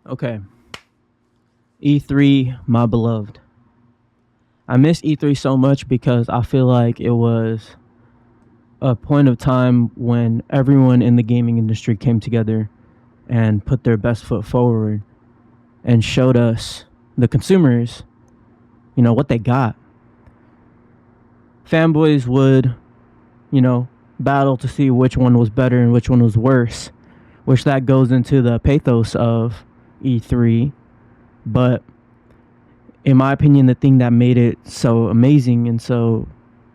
Okay. E3, my beloved. I miss E3 so much because I feel like it was a point of time when everyone in the gaming industry came together and put their best foot forward and showed us, the consumers, what they got. Fanboys would, battle to see which one was better and which one was worse, which that goes into the pathos of E3. But in my opinion, the thing that made it so amazing and so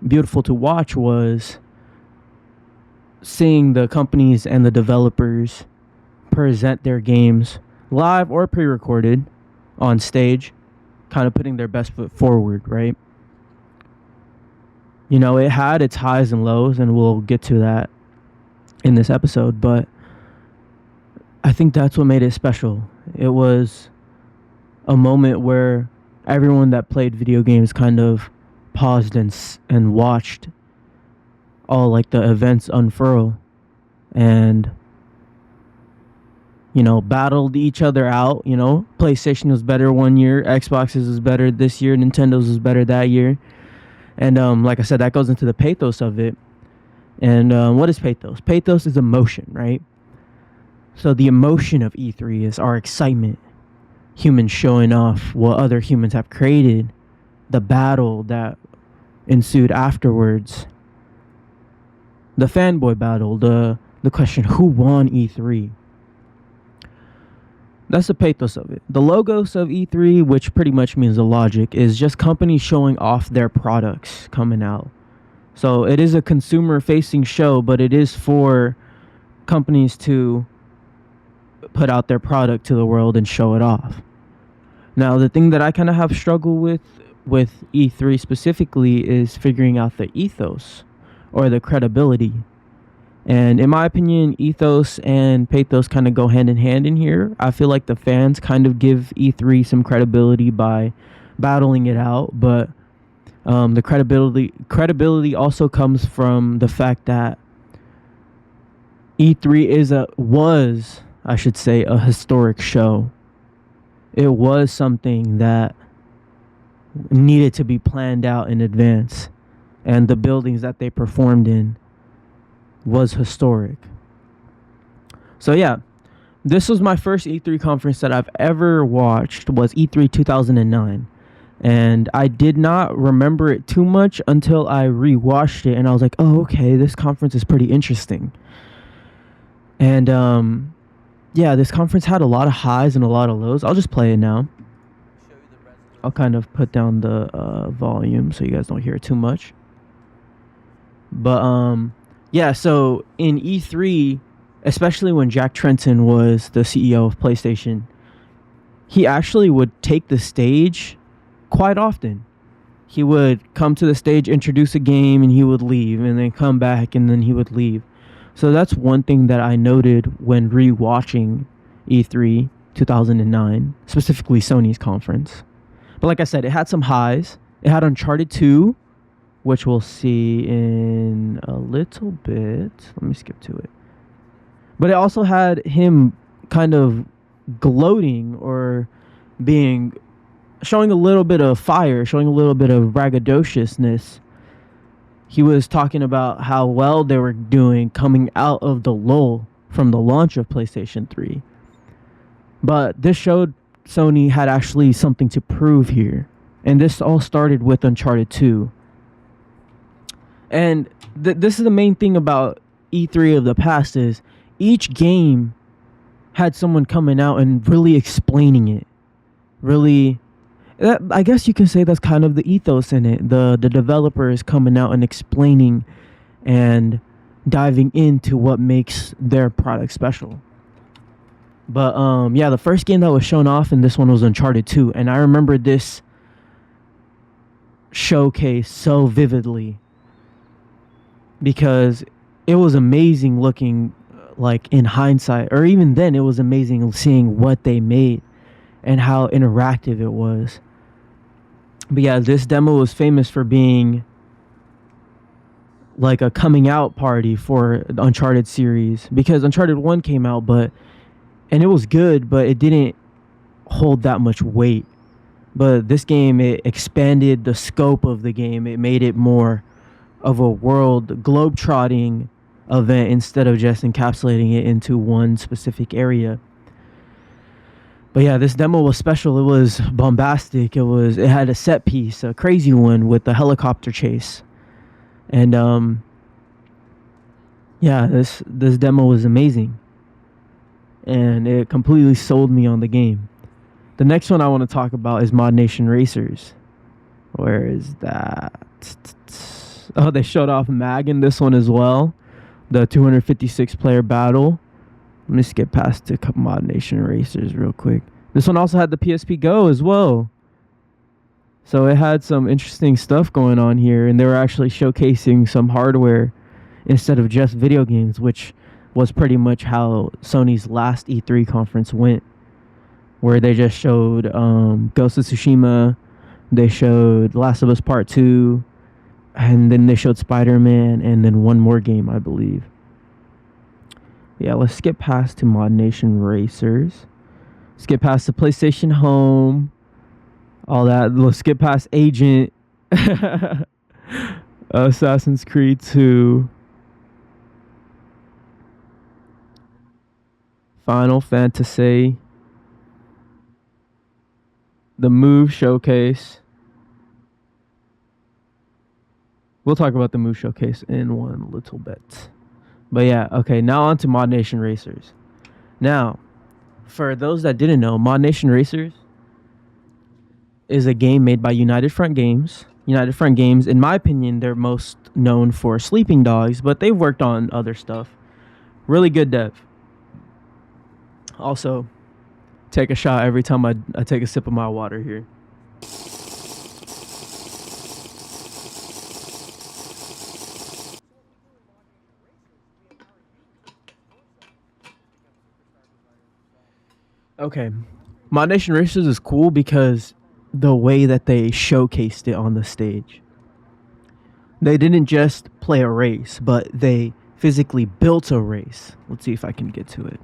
beautiful to watch was seeing the companies and the developers present their games live or pre-recorded on stage, kind of putting their best foot forward, right? It had its highs and lows, and we'll get to that in this episode, but I think that's what made it special. It was a moment where everyone that played video games kind of paused and watched all like the events unfurl and battled each other out. PlayStation was better one year, Xbox's was better this year, Nintendo's was better that year. And like I said, that goes into the pathos of it. And what is pathos? Pathos is emotion, right? So the emotion of E3 is our excitement, humans showing off what other humans have created, the battle that ensued afterwards, the fanboy battle, the question, who won E3? That's the pathos of it. The logos of E3, which pretty much means the logic, is just companies showing off their products coming out. So it is a consumer-facing show, but it is for companies to put out their product to the world and show it off. Now, the thing that I kind of have struggled with E3 specifically is figuring out the ethos or the credibility. And in my opinion, ethos and pathos kind of go hand in hand in here. I feel like the fans kind of give E3 some credibility by battling it out, but the credibility also comes from the fact that E3 was, I should say, a historic show. It was something that needed to be planned out in advance, and the buildings that they performed in was historic. So yeah, this was my first E3 conference that I've ever watched, was E3 2009. And I did not remember it too much until I rewatched it, and I was like, oh, okay, this conference is pretty interesting. And yeah, this conference had a lot of highs and a lot of lows. I'll just play it now. I'll kind of put down the volume so you guys don't hear it too much. But yeah, so in E3, especially when Jack Tretton was the CEO of PlayStation, he actually would take the stage quite often. He would come to the stage, introduce a game, and he would leave, and then come back, and then he would leave. So that's one thing that I noted when re-watching E3 2009, specifically Sony's conference. But like I said, it had some highs. It had Uncharted 2, which we'll see in a little bit. Let me skip to it. But it also had him kind of gloating or showing a little bit of fire, showing a little bit of braggadociousness. He was talking about how well they were doing coming out of the lull from the launch of PlayStation 3. But this showed Sony had actually something to prove here. And this all started with Uncharted 2. And this is the main thing about E3 of the past, is each game had someone coming out and really explaining it. Really, I guess you can say that's kind of the ethos in it. The developer is coming out and explaining and diving into what makes their product special. But yeah, the first game that was shown off in this one was Uncharted 2. And I remember this showcase so vividly, because it was amazing looking, like in hindsight, or even then it was amazing seeing what they made and how interactive it was. But yeah, this demo was famous for being like a coming out party for the Uncharted series, because Uncharted 1 came out, and it was good, but it didn't hold that much weight. But this game, it expanded the scope of the game. It made it more of a world globe-trotting event instead of just encapsulating it into one specific area. But yeah, this demo was special. It was bombastic. It had a set piece, a crazy one with the helicopter chase. And yeah, this demo was amazing. And it completely sold me on the game. The next one I want to talk about is Mod Nation Racers. Where is that? Oh, they showed off Mag in this one as well. The 256 player battle. Let me skip past to Mod Nation Racers real quick. This one also had the PSP Go as well. So it had some interesting stuff going on here. And they were actually showcasing some hardware instead of just video games, which was pretty much how Sony's last E3 conference went, where they just showed Ghost of Tsushima, they showed Last of Us Part 2, and then they showed Spider-Man, and then one more game, I believe. Yeah, let's skip past to Mod Nation Racers. Skip past the PlayStation Home, all that. Let's skip past Agent, Assassin's Creed 2, Final Fantasy, the Move Showcase. We'll talk about the Move Showcase in one little bit. But yeah, okay, now on to Mod Nation Racers. Now, for those that didn't know, Mod Nation Racers is a game made by United Front Games. United Front Games, in my opinion, they're most known for Sleeping Dogs, but they've worked on other stuff. Really good dev. Also, take a shot every time I take a sip of my water here. Okay, Mod Nation Racers is cool because the way that they showcased it on the stage. They didn't just play a race, but they physically built a race. Let's see if I can get to it.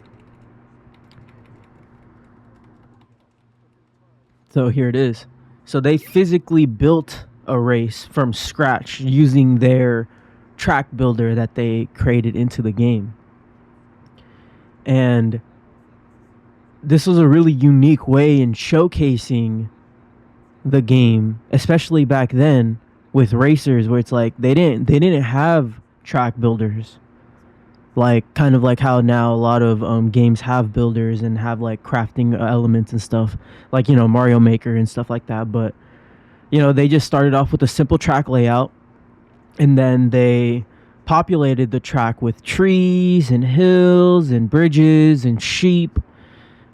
So here it is. So they physically built a race from scratch using their track builder that they created into the game. And this was a really unique way in showcasing the game, especially back then with racers, where it's like they didn't have track builders, like kind of like how now a lot of games have builders and have like crafting elements and stuff, like, you know, Mario Maker and stuff like that. But, you know, they just started off with a simple track layout, and then they populated the track with trees and hills and bridges and sheep.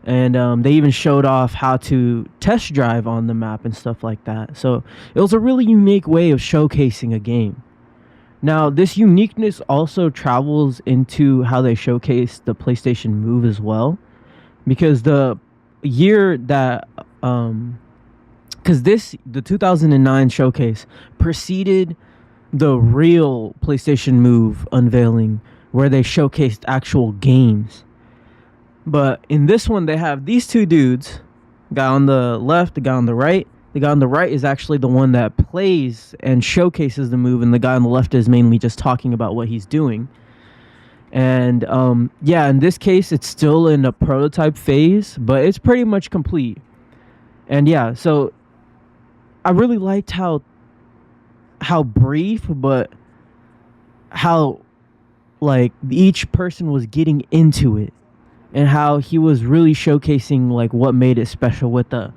And they even showed off how to test drive on the map and stuff like that. So it was a really unique way of showcasing a game. Now, this uniqueness also travels into how they showcase the PlayStation Move as well. Because the year that... the 2009 showcase preceded the real PlayStation Move unveiling, where they showcased actual games. But in this one, they have these two dudes, guy on the left, the guy on the right. The guy on the right is actually the one that plays and showcases the move, and the guy on the left is mainly just talking about what he's doing. And yeah, in this case, it's still in a prototype phase, but it's pretty much complete. And yeah, so I really liked how brief, but how like each person was getting into it. And how he was really showcasing like what made it special with the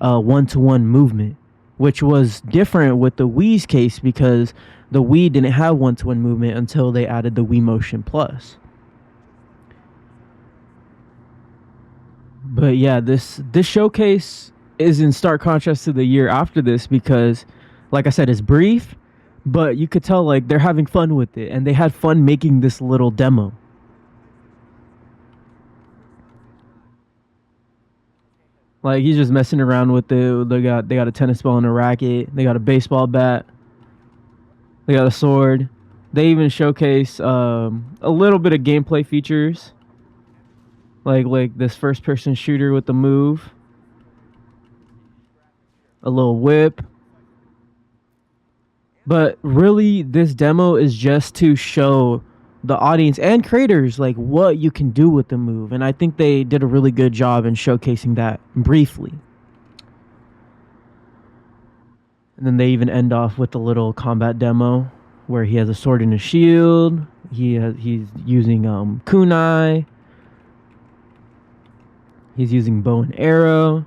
one-to-one movement, which was different with the Wii's case, because the Wii didn't have one-to-one movement until they added the Wii Motion Plus. But yeah, this showcase is in stark contrast to the year after this, because, like I said, it's brief, but you could tell like they're having fun with it, and they had fun making this little demo. Like, he's just messing around with it. They got a tennis ball and a racket. They got a baseball bat. They got a sword. They even showcase a little bit of gameplay features, like this first-person shooter with the move. a little whip. But really, this demo is just to show the audience and creators like what you can do with the move, and I think they did a really good job in showcasing that briefly. And then they even end off with a little combat demo where he has a sword and a shield. He's using kunai. He's using bow and arrow.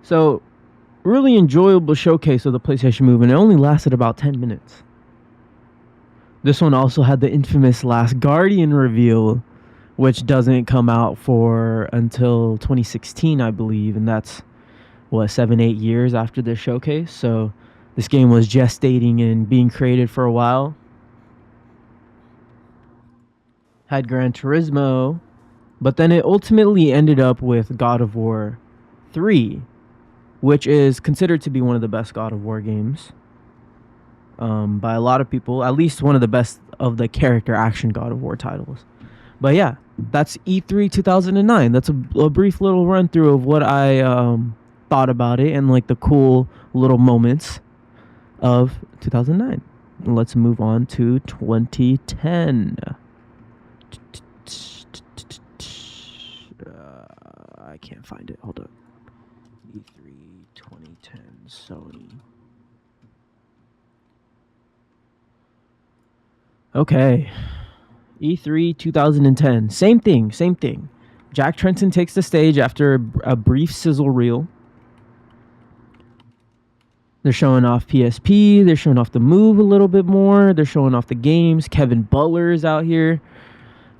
So really enjoyable showcase of the PlayStation Move, and it only lasted about 10 minutes. This one also had the infamous Last Guardian reveal, which doesn't come out for until 2016, I believe, and that's what, 7-8 years after this showcase. So this game was gestating and being created for a while. Had Gran Turismo, but then it ultimately ended up with God of War 3, which is considered to be one of the best God of War games by a lot of people, at least one of the best of the character action God of War titles. But yeah, that's E3 2009. That's a brief little run through of what I thought about it and like the cool little moments of 2009. Let's move on to 2010. I can't find it. Hold up. E3 2010 Sony. Okay. E3 2010. Same thing. Jack Tretton takes the stage after a brief sizzle reel. They're showing off PSP. They're showing off the Move a little bit more. They're showing off the games. Kevin Butler is out here.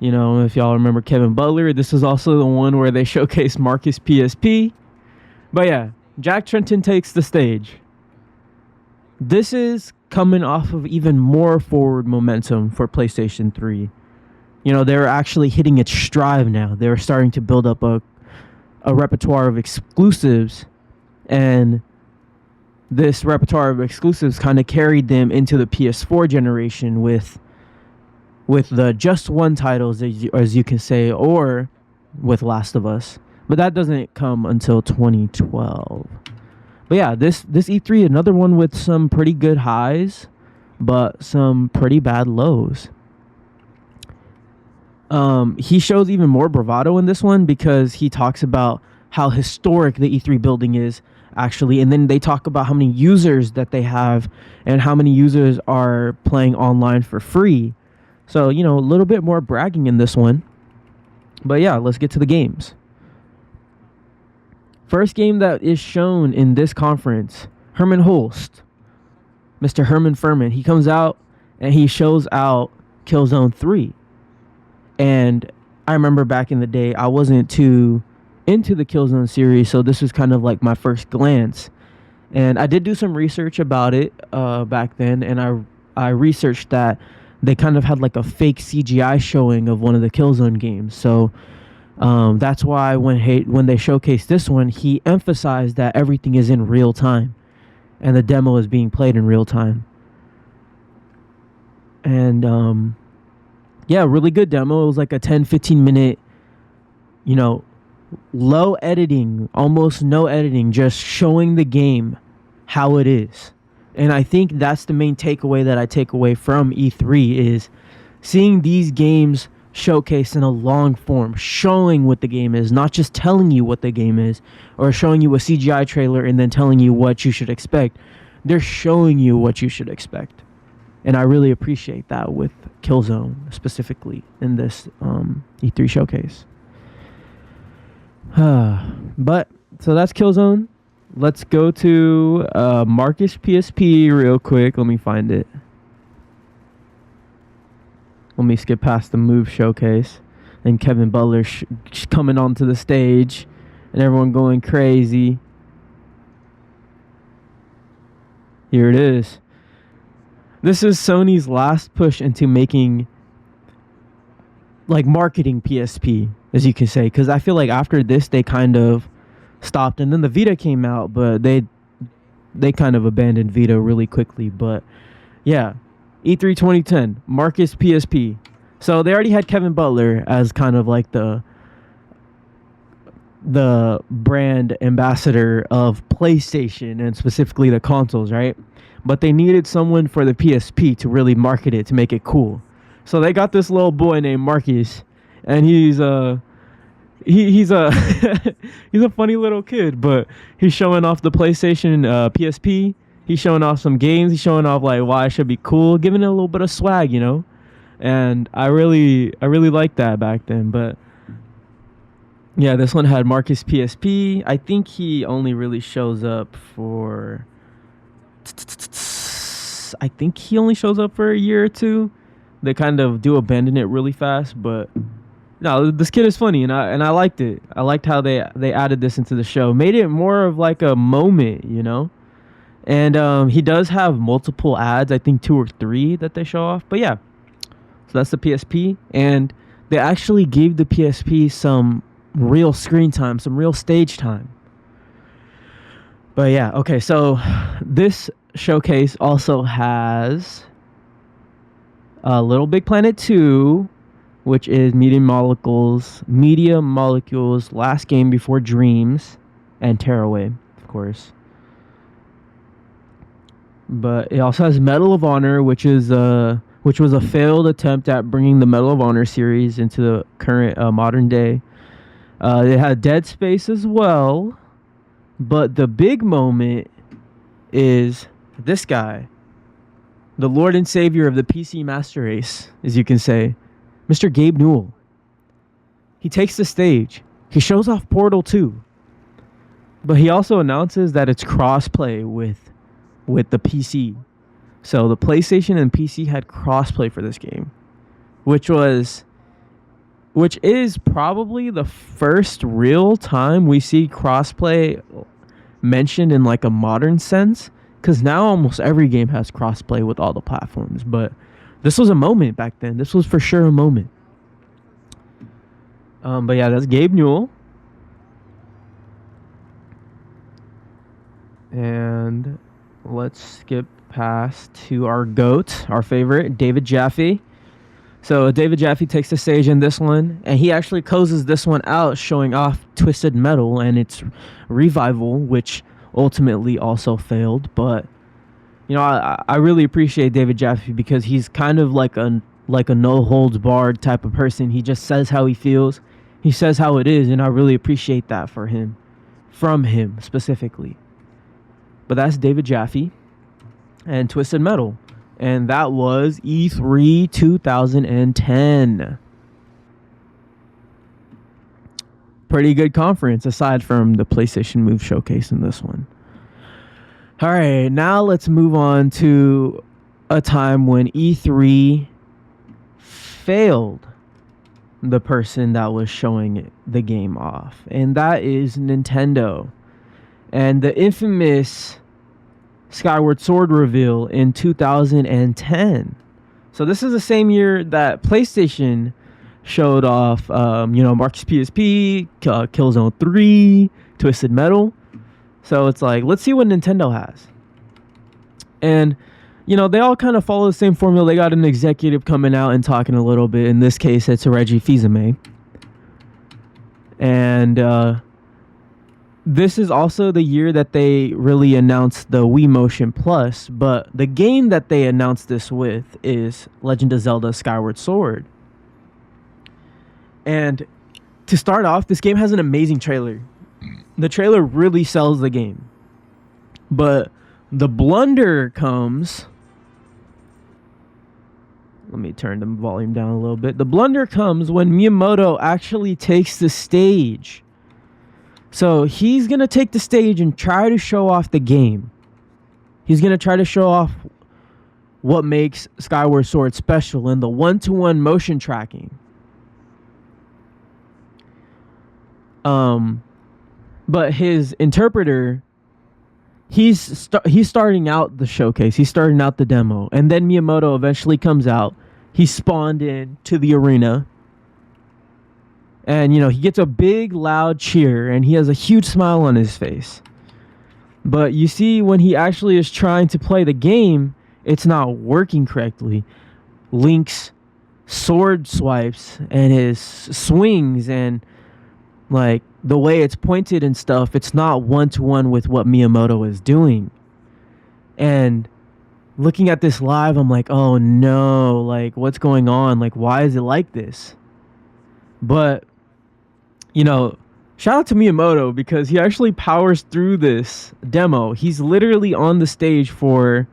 You know, if y'all remember Kevin Butler, this is also the one where they showcased Marcus PSP. But yeah, Jack Tretton takes the stage. This is coming off of even more forward momentum for PlayStation 3. You know, they're actually hitting its stride now. They're starting to build up a repertoire of exclusives, and this repertoire of exclusives kind of carried them into the PS4 generation with the just one titles, as you can say, or with Last of Us. But that doesn't come until 2012. But yeah, this E3, another one with some pretty good highs, but some pretty bad lows. He shows even more bravado in this one because he talks about how historic the E3 building is, actually, and then they talk about how many users that they have and how many users are playing online for free. So, you know, a little bit more bragging in this one. But yeah, let's get to the games. First game that is shown in this conference, Herman Holst, Mr. Herman Furman. He comes out and he shows out Killzone 3. And I remember back in the day, I wasn't too into the Killzone series, so this was kind of like my first glance. And I did do some research about it back then, and I researched that they kind of had like a fake CGI showing of one of the Killzone games. So that's why when they showcased this one, he emphasized that everything is in real time and the demo is being played in real time. And yeah, really good demo. It was like a 10-15 minute, you know, low editing, almost no editing, just showing the game how it is. And I think that's the main takeaway that I take away from E3 is seeing these games showcased in a long form, showing what the game is, not just telling you what the game is or showing you a CGI trailer and then telling you what you should expect. They're showing you what you should expect. And I really appreciate that with Killzone specifically in this E3 showcase. But so that's Killzone. Let's go to Marcus PSP real quick. Let me find it. Let me skip past the Move showcase and Kevin Butler coming onto the stage and everyone going crazy. Here it is. This is Sony's last push into making, like, marketing PSP, as you can say, because I feel like after this they kind of stopped, and then the Vita came out, but they kind of abandoned Vita really quickly. But yeah, E3 2010, Marcus PSP. So they already had Kevin Butler as kind of like the the brand ambassador of PlayStation and specifically the consoles, right? But they needed someone for the PSP to really market it, to make it cool. So they got this little boy named Marcus, and he's a he's a funny little kid, but he's showing off the PlayStation PSP. He's showing off some games. He's showing off like why it should be cool, giving it a little bit of swag, you know. And I really liked that back then. But yeah, this one had Marcus PSP. I think he only really shows up for. I think he only shows up for a year or two. They kind of do abandon it really fast, but no, this kid is funny, and I liked it. I liked how they added this into the show, made it more of like a moment, you know. And he does have multiple ads, I think 2 or 3 that they show off. But yeah, so that's the PSP, and they actually gave the PSP some real screen time, some real stage time. But yeah, okay, so this showcase also has Little Big Planet 2, which is Media Molecules, Last Game Before Dreams, and Tearaway, of course. But it also has Medal of Honor, which was a failed attempt at bringing the Medal of Honor series into the current modern day. It had Dead Space as well, but the big moment is this guy, the Lord and Savior of the PC Master Race, as you can say, Mr. Gabe Newell. He takes the stage. He shows off Portal 2, but he also announces that it's crossplay with the PC. So the PlayStation and PC had crossplay for this game, which is probably the first real time we see crossplay mentioned in like a modern sense, because now almost every game has crossplay with all the platforms, but this was a moment back then. This was for sure a moment. But yeah, that's Gabe Newell. And let's skip past to our GOAT, our favorite, David Jaffe. So David Jaffe takes the stage in this one, and he actually closes this one out showing off Twisted Metal and its revival, which ultimately also failed. But you know, I really appreciate David Jaffe because he's kind of like a no holds barred type of person. He just says how he feels. He says how it is, and I really appreciate that from him specifically. But that's David Jaffe and Twisted Metal. And that was E3 2010. Pretty good conference aside from the PlayStation Move showcase in this one. All right, now let's move on to a time when E3 failed the person that was showing the game off. And that is Nintendo. And the infamous Skyward Sword reveal in 2010. So this is the same year that PlayStation showed off, Marcus PSP, Killzone 3, Twisted Metal. So it's like, let's see what Nintendo has. And, they all kind of follow the same formula. They got an executive coming out and talking a little bit. In this case, it's Reggie Fils-Aimé. And this is also the year that they really announced the Wii Motion Plus. But the game that they announced this with is Legend of Zelda Skyward Sword. And to start off, this game has an amazing trailer. The trailer really sells the game. But the blunder comes... Let me turn the volume down a little bit. The blunder comes when Miyamoto actually takes the stage. So he's going to take the stage and try to show off the game. He's going to try to show off what makes Skyward Sword special and the one-to-one motion tracking. But his interpreter, he's starting out the showcase. He's starting out the demo. And then Miyamoto eventually comes out. He's spawned in to the arena. And, he gets a big, loud cheer. And he has a huge smile on his face. But you see, when he actually is trying to play the game, it's not working correctly. Link's sword swipes and his swings and Like the way it's pointed and stuff, it's not one to one with what Miyamoto is doing. And looking at this live, I'm like, oh no, like what's going on? Like, why is it like this? But, you know, shout out to Miyamoto because he actually powers through this demo. He's literally on the stage for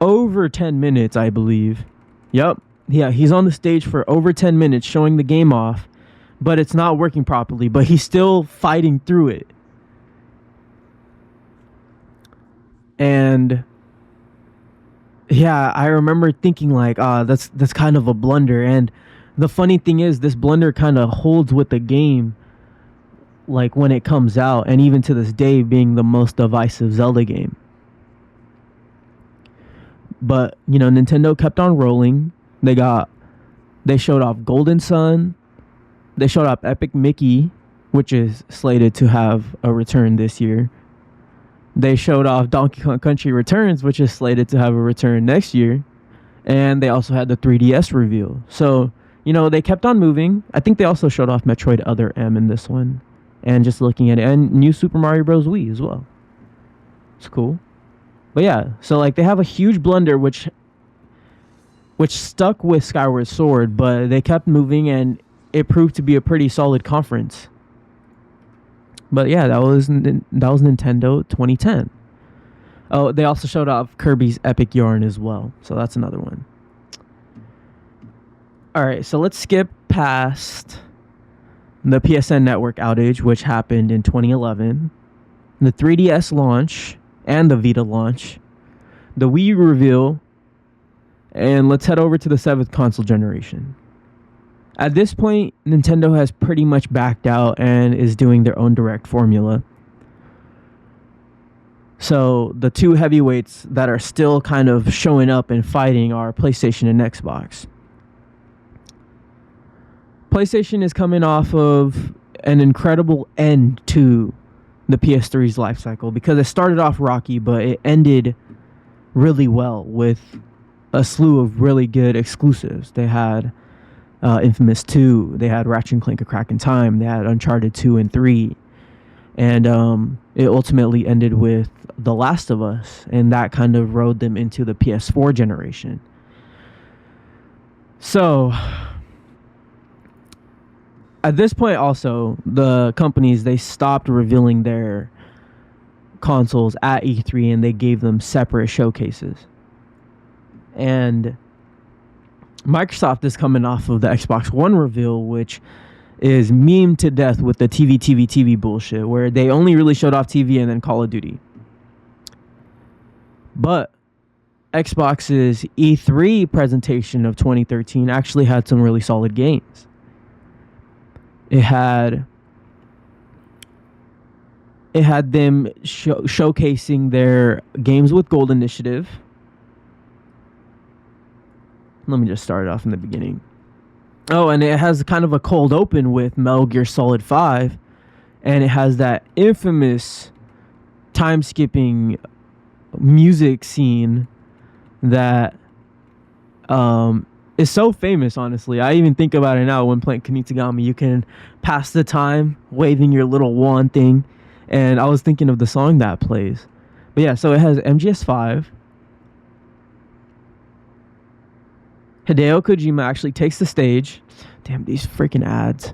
over 10 minutes, I believe. Yep. Yeah, he's on the stage for over 10 minutes showing the game off, but it's not working properly, but he's still fighting through it. And yeah, I remember thinking like, that's kind of a blunder. And the funny thing is, this blunder kind of holds with the game, like when it comes out, and even to this day, being the most divisive Zelda game. But you know, Nintendo kept on rolling. They showed off Golden Sun. They showed off Epic Mickey, which is slated to have a return this year. They showed off Donkey Kong Country Returns, which is slated to have a return next year. And they also had the 3DS reveal. So, you know, they kept on moving. I think they also showed off Metroid Other M in this one. And just looking at it. And new Super Mario Bros. Wii as well. It's cool. But yeah, so like they have a huge blunder which stuck with Skyward Sword, but they kept moving and it proved to be a pretty solid conference. But yeah, that was Nintendo 2010. Oh, they also showed off Kirby's Epic Yarn as well. So that's another one. All right, so let's skip past the PSN Network outage, which happened in 2011, the 3DS launch, and the Vita launch, the Wii reveal, and let's head over to the 7th console generation. At this point, Nintendo has pretty much backed out and is doing their own direct formula. So the two heavyweights that are still kind of showing up and fighting are PlayStation and Xbox. PlayStation is coming off of an incredible end to the PS3's life cycle because it started off rocky, but it ended really well with a slew of really good exclusives. They had Infamous 2, they had Ratchet and Clank: A Crack in Time, they had Uncharted 2 and 3, and it ultimately ended with The Last of Us, and that kind of rode them into the PS4 generation. So at this point also, the companies, they stopped revealing their consoles at E3 and they gave them separate showcases. And Microsoft is coming off of the Xbox One reveal, which is memed to death with the TV bullshit, where they only really showed off TV and then Call of Duty. But Xbox's E3 presentation of 2013 actually had some really solid games. It had them showcasing their games with Gold Initiative. Let me just start it off in the beginning. Oh, and it has kind of a cold open with Metal Gear Solid 5. And it has that infamous time-skipping music scene that is so famous, honestly. I even think about it now when playing Kunitagami. You can pass the time waving your little wand thing. And I was thinking of the song that plays. But yeah, so it has MGS5. Hideo Kojima actually takes the stage. Damn, these freaking ads.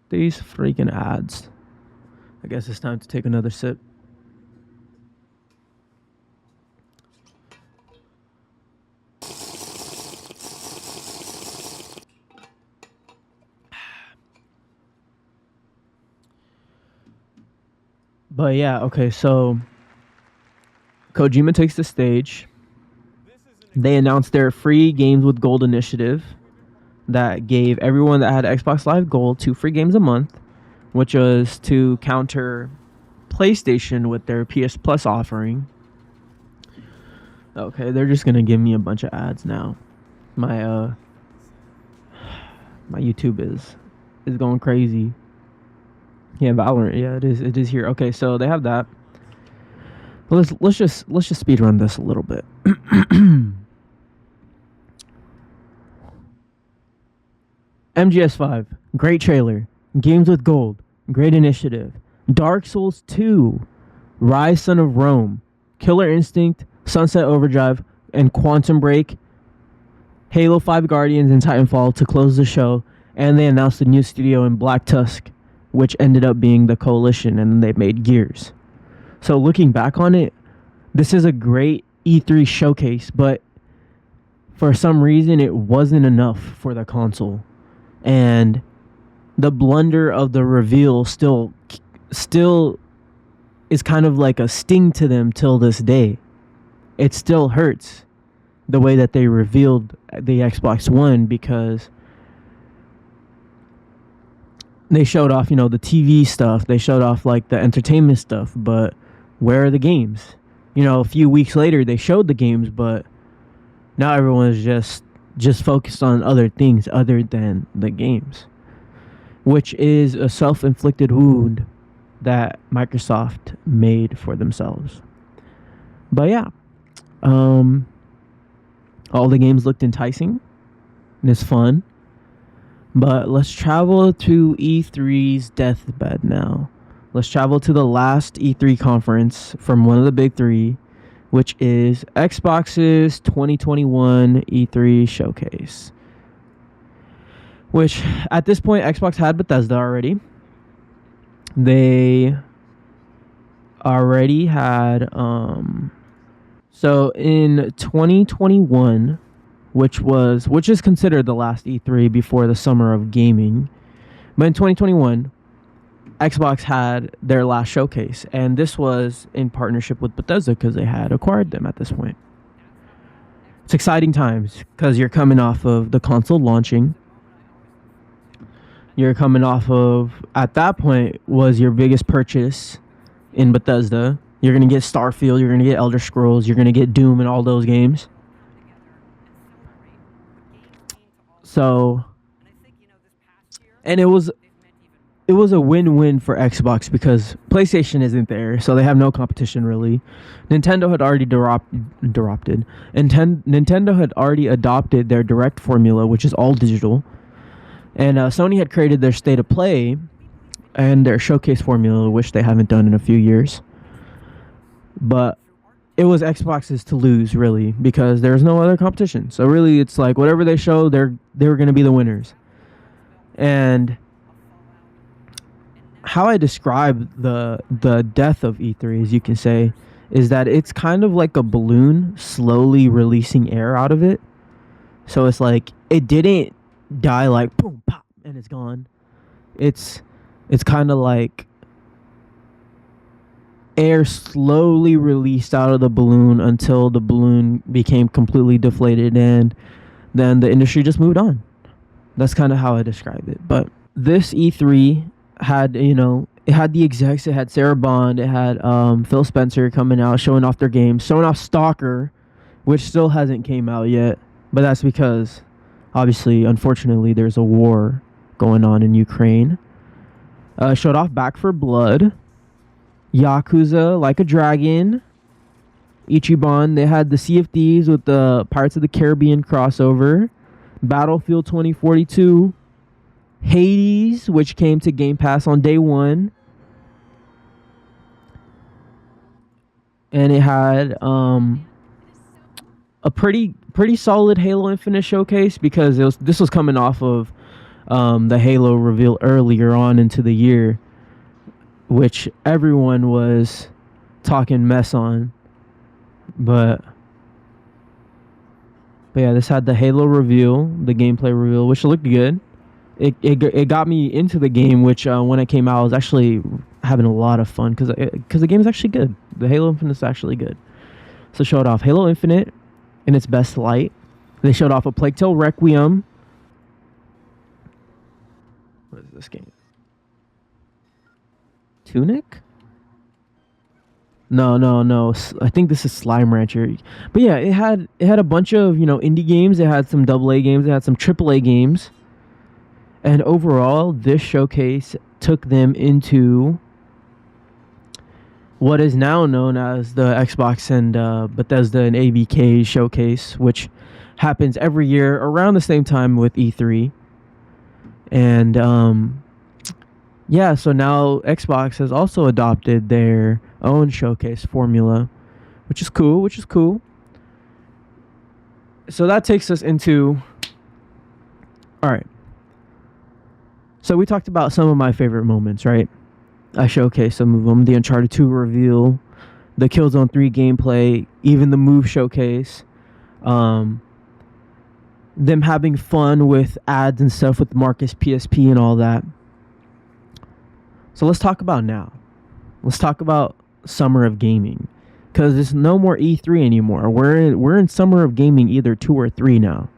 These freaking ads. I guess it's time to take another sip. But yeah, okay, so Kojima takes the stage. They announced their free games with Gold initiative that gave everyone that had Xbox Live Gold 2 free games a month, which was to counter PlayStation with their PS Plus offering. Okay, they're just gonna give me a bunch of ads now. My YouTube is going crazy. Yeah, Valorant. Yeah, it is here. Okay, so they have that. Let's just speed run this a little bit. MGS5, great trailer. Games with Gold, great initiative. Dark Souls 2, Rise Son of Rome, Killer Instinct, Sunset Overdrive, and Quantum Break, Halo 5 Guardians, and Titanfall to close the show. And they announced a new studio in Black Tusk, which ended up being the Coalition, and then they made Gears. So looking back on it, this is a great E3 showcase, but for some reason it wasn't enough for the console. And the blunder of the reveal still is kind of like a sting to them till this day. It still hurts the way that they revealed the Xbox One, because they showed off, the TV stuff, they showed off like the entertainment stuff, but where are the games? A few weeks later they showed the games, but now everyone is just focused on other things other than the games, which is a self-inflicted wound that Microsoft made for themselves. But yeah, all the games looked enticing and it's fun. But let's travel to E3's deathbed now. Let's travel to the last E3 conference from one of the big three, which is Xbox's 2021 E3 showcase. Which, at this point, Xbox had Bethesda already. They already had... So, in 2021, which is considered the last E3 before the summer of gaming, but in 2021, Xbox had their last showcase, and this was in partnership with Bethesda because they had acquired them at this point. It's exciting times because you're coming off of the console launching. You're coming off of, at that point, was your biggest purchase in Bethesda. You're going to get Starfield, you're going to get Elder Scrolls, you're going to get Doom and all those games. So, and it was a win-win for Xbox because PlayStation isn't there, so they have no competition really. Nintendo had already Nintendo had already adopted their Direct formula, which is all digital, and Sony had created their State of Play and their Showcase formula, which they haven't done in a few years. But it was Xbox's to lose, really, because there's no other competition. So really, it's like whatever they show, they were going to be the winners. And how I describe the death of E3, as you can say, is that it's kind of like a balloon slowly releasing air out of it. So it's like it didn't die like boom, pop, and it's gone. It's kind of like air slowly released out of the balloon until the balloon became completely deflated, and then the industry just moved on. That's kind of how I describe it. But this E3 had, it had the execs, it had Sarah Bond, it had Phil Spencer coming out, showing off their games, showing off Stalker, which still hasn't came out yet, but that's because, obviously, unfortunately, there's a war going on in Ukraine. Showed off Back for Blood, Yakuza, Like a Dragon, Ichiban. They had the Sea of Thieves with the Pirates of the Caribbean crossover, Battlefield 2042, Hades, which came to Game Pass on day one, and it had a pretty solid Halo Infinite showcase because this was coming off of the Halo reveal earlier on into the year, which everyone was talking mess on. But yeah, this had the Halo reveal, the gameplay reveal, which looked good. It got me into the game, which when it came out, I was actually having a lot of fun because the game is actually good. The Halo Infinite is actually good. So showed off Halo Infinite in its best light. They showed off a Plague Tale Requiem. What is this game? Tunic? No. I think this is Slime Rancher. But yeah, it had a bunch of, indie games. It had some AA games. It had some AAA games. And overall, this showcase took them into what is now known as the Xbox and Bethesda and ABK showcase, which happens every year around the same time with E3. And yeah, so now Xbox has also adopted their own showcase formula, which is cool, So that takes us into, all right. So we talked about some of my favorite moments, right? I showcased some of them. The Uncharted 2 reveal, the Killzone 3 gameplay, even the Move showcase. Them having fun with ads and stuff with Marcus PSP and all that. So let's talk about now. Let's talk about Summer of Gaming, because there's no more E3 anymore. We're in Summer of Gaming, either 2 or 3 now.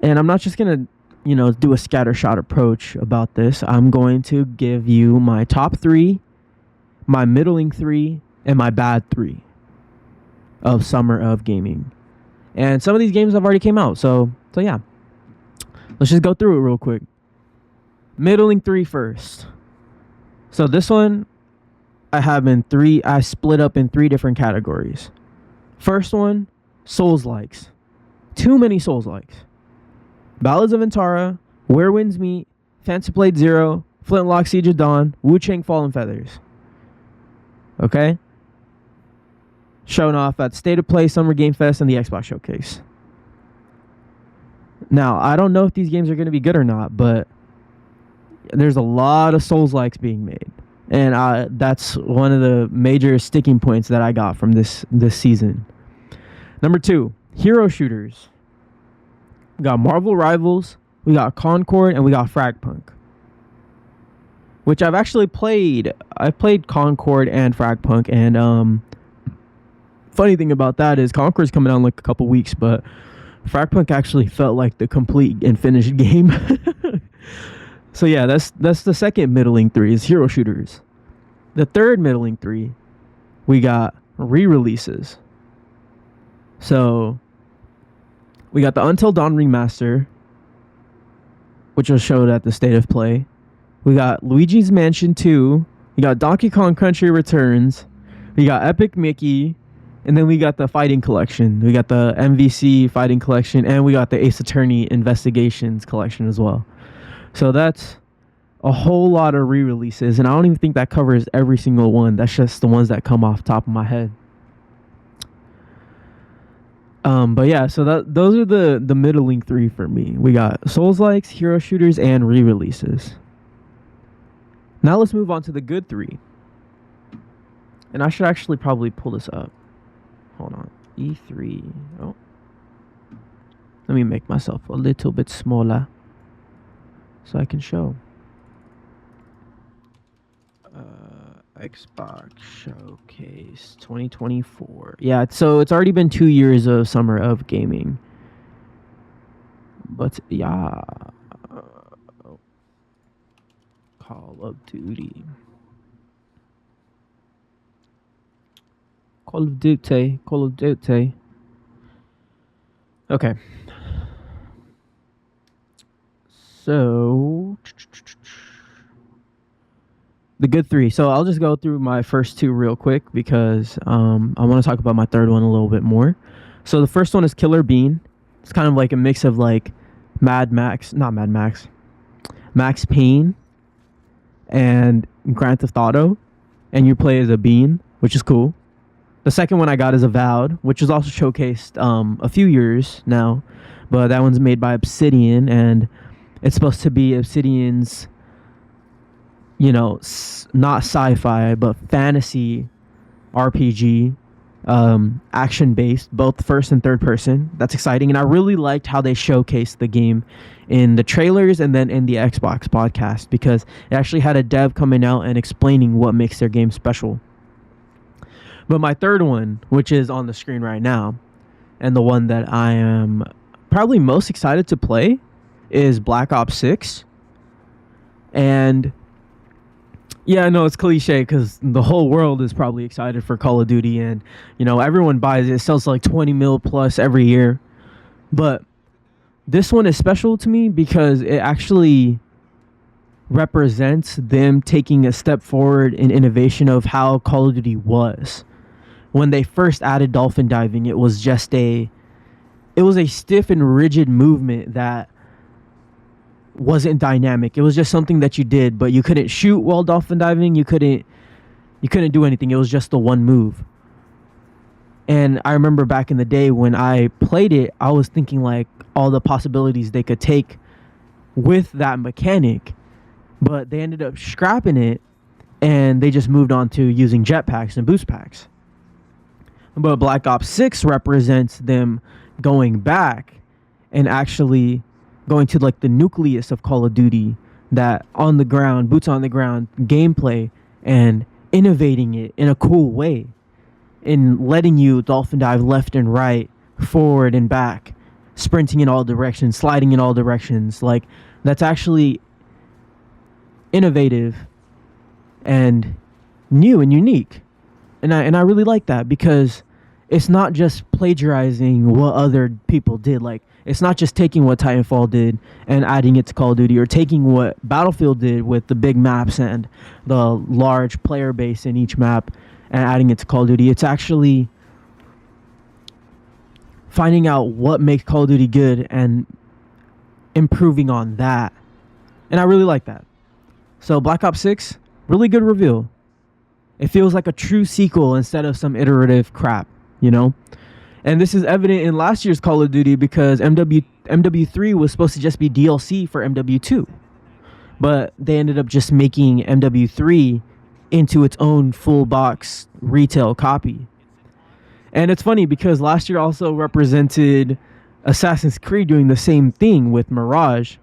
And I'm not just gonna do a scattershot approach about this. I'm going to give you my top 3, my middling 3, and my bad 3 of Summer of Gaming. And some of these games have already came out, so yeah. Let's just go through it real quick. Middling 3 first. So this one I split up in 3 different categories. First one, Souls likes. Too many Souls likes. Ballads of Antara, Where Winds Meet, Fantasy Blade Zero, Flintlock Siege of Dawn, Wu Chang Fallen Feathers. Okay? Shown off at State of Play, Summer Game Fest, and the Xbox Showcase. Now, I don't know if these games are going to be good or not, but there's a lot of Souls-likes being made. And that's one of the major sticking points that I got from this season. Number 2, hero shooters. We got Marvel Rivals, we got Concord, and we got Fragpunk. Which I've actually played. I've played Concord and Fragpunk, and funny thing about that is Concord's coming out in like a couple weeks, but Fragpunk actually felt like the complete and finished game. So yeah, that's the second middling 3 is hero shooters. The third middling 3, we got re-releases. So we got the Until Dawn remaster, which was showed at the State of Play. We got Luigi's Mansion 2. We got Donkey Kong Country Returns. We got Epic Mickey. And then we got the Fighting Collection. We got the MVC Fighting Collection. And we got the Ace Attorney Investigations Collection as well. So that's a whole lot of re-releases. And I don't even think that covers every single one. That's just the ones that come off the top of my head. But yeah, so those are the middling 3 for me. We got Souls-likes, hero shooters, and re-releases. Now let's move on to the good 3. And I should actually probably pull this up. Hold on. E3. Oh. Let me make myself a little bit smaller so I can show. Xbox Showcase 2024. Yeah, so it's already been 2 years of Summer of Gaming. But yeah. Call of Duty. Call of Duty. Okay. So the good 3. So I'll just go through my first 2 real quick because I want to talk about my third one a little bit more. So the first one is Killer Bean. It's kind of like a mix of like Max Payne and Grand Theft Auto, and you play as a bean, which is cool. The second one I got is Avowed, which was also showcased a few years now, but that one's made by Obsidian, and it's supposed to be Obsidian's, not sci-fi, but fantasy RPG, action-based, both first and third person. That's exciting, and I really liked how they showcased the game in the trailers and then in the Xbox podcast, because it actually had a dev coming out and explaining what makes their game special. But my third one, which is on the screen right now, and the one that I am probably most excited to play, is Black Ops 6. And yeah, I know it's cliche because the whole world is probably excited for Call of Duty, and everyone buys it. It sells like 20 mil plus every year. But this one is special to me because it actually represents them taking a step forward in innovation of how Call of Duty was. When they first added dolphin diving, it was a stiff and rigid movement that wasn't dynamic. It was just something that you did, but you couldn't shoot while dolphin diving. You couldn't do anything. It was just the one move. And I remember back in the day when I played it, I was thinking like all the possibilities they could take with that mechanic, but they ended up scrapping it and they just moved on to using jetpacks and boost packs. But Black Ops 6 represents them going back and actually going to like the nucleus of Call of Duty, that on the ground, boots on the ground gameplay, and innovating it in a cool way, in letting you dolphin dive left and right, forward and back, sprinting in all directions, sliding in all directions. Like, that's actually innovative and new and unique. And I really like that, because it's not just plagiarizing what other people did. Like, it's not just taking what Titanfall did and adding it to Call of Duty, or taking what Battlefield did with the big maps and the large player base in each map and adding it to Call of Duty. It's actually finding out what makes Call of Duty good and improving on that. And I really like that. So Black Ops 6, really good reveal. It feels like a true sequel instead of some iterative crap, you know? And this is evident in last year's Call of Duty, because MW3 was supposed to just be DLC for MW2. But they ended up just making MW3 into its own full box retail copy. And it's funny because last year also represented Assassin's Creed doing the same thing with Mirage,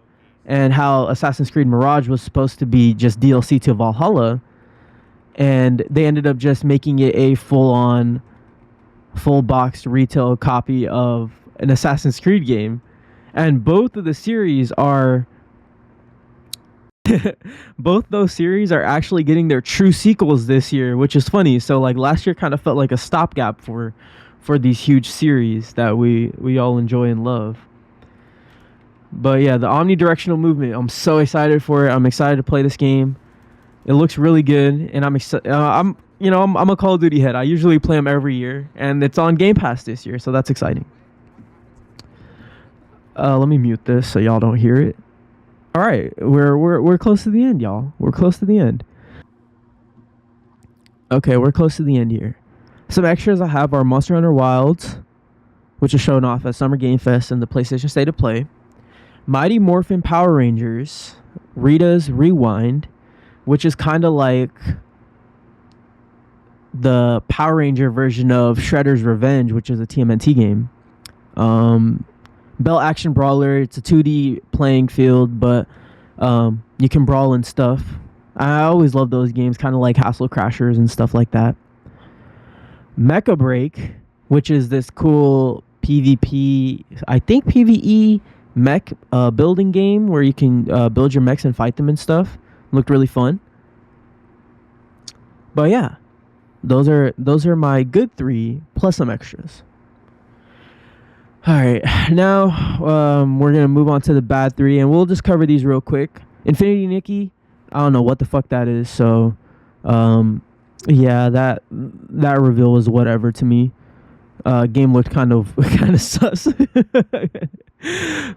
and how Assassin's Creed Mirage was supposed to be just DLC to Valhalla, and they ended up just making it a full-on, full-box retail copy of an Assassin's Creed game. And both of the series are both those series are actually getting their true sequels this year, which is funny. So like last year kind of felt like a stopgap for these huge series that we all enjoy and love. But yeah, the omnidirectional movement, I'm so excited for it. I'm excited to play this game. It looks really good, and I'm excited. I'm a Call of Duty head. I usually play them every year, and it's on Game Pass this year, so that's exciting. Let me mute this so y'all don't hear it. All right, we're close to the end, y'all. We're close to the end. Okay, we're close to the end here. Some extras I have are Monster Hunter Wilds, which is shown off at Summer Game Fest and the PlayStation State of Play. Mighty Morphin Power Rangers, Rita's Rewind, which is kind of like the Power Ranger version of Shredder's Revenge, which is a TMNT game. Bell Action Brawler, it's a 2D playing field, but you can brawl and stuff. I always love those games, kind of like Hassle Crashers and stuff like that. Mecha Break, which is this cool PvP, I think PvE mech building game where you can build your mechs and fight them and stuff. Looked really fun. But yeah, those are my good 3 plus some extras. All right, now we're gonna move on to the bad 3, and we'll just cover these real quick. Infinity Nikki, I don't know what the fuck that is, so yeah, that reveal was whatever to me. Game looked kind of sus.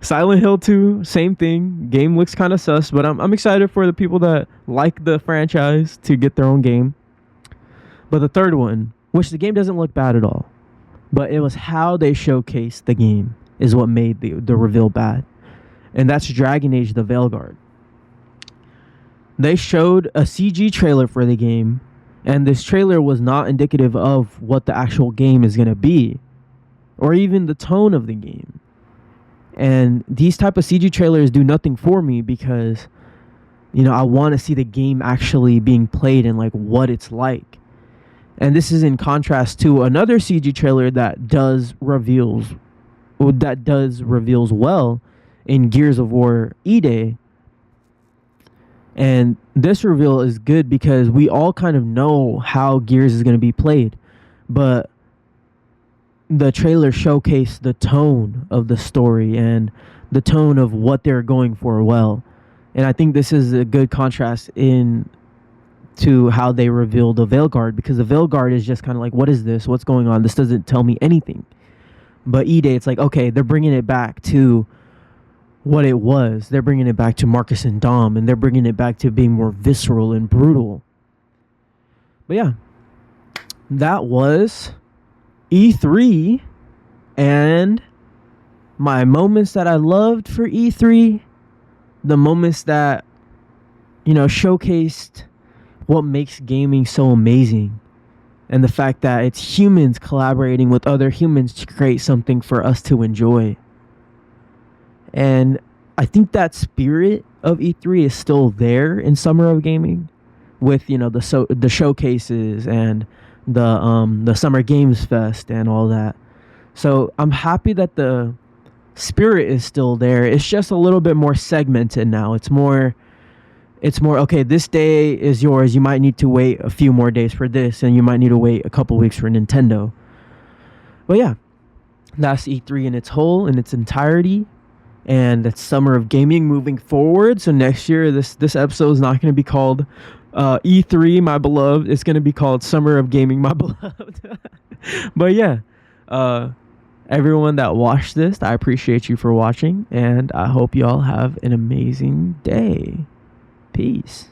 Silent Hill 2, same thing. Game looks kind of sus, but I'm excited for the people that like the franchise to get their own game. But the third one, which the game doesn't look bad at all, but it was how they showcased the game is what made the reveal bad. And that's Dragon Age the Veilguard. They showed a CG trailer for the game, and this trailer was not indicative of what the actual game is going to be, or even the tone of the game. And these type of CG trailers do nothing for me, because, you know, I want to see the game actually being played and like what it's like. And this is in contrast to another CG trailer that does reveals well in Gears of War E-Day. And this reveal is good because we all kind of know how Gears is going to be played, but the trailer showcased the tone of the story and the tone of what they're going for well. And I think this is a good contrast to how they revealed the Veilguard, because the Veilguard is just kind of like, what is this? What's going on? This doesn't tell me anything. But E-Day, it's like, okay, they're bringing it back to what it was. They're bringing it back to Marcus and Dom, and they're bringing it back to being more visceral and brutal. But yeah, that was E3 and my moments that I loved for E3, the moments that, showcased what makes gaming so amazing, and the fact that it's humans collaborating with other humans to create something for us to enjoy. And I think that spirit of E3 is still there in Summer of Gaming, with the showcases and the Summer Games Fest and all that. So I'm happy that the spirit is still there. It's just a little bit more segmented now. It's more okay, this day is yours. You might need to wait a few more days for this, and you might need to wait a couple weeks for Nintendo. But yeah, that's E3 in its whole, in its entirety. And that's Summer of Gaming moving forward. So next year, this episode is not going to be called E3, my beloved. It's going to be called Summer of Gaming, my beloved. But yeah, everyone that watched this, I appreciate you for watching. And I hope you all have an amazing day. Peace.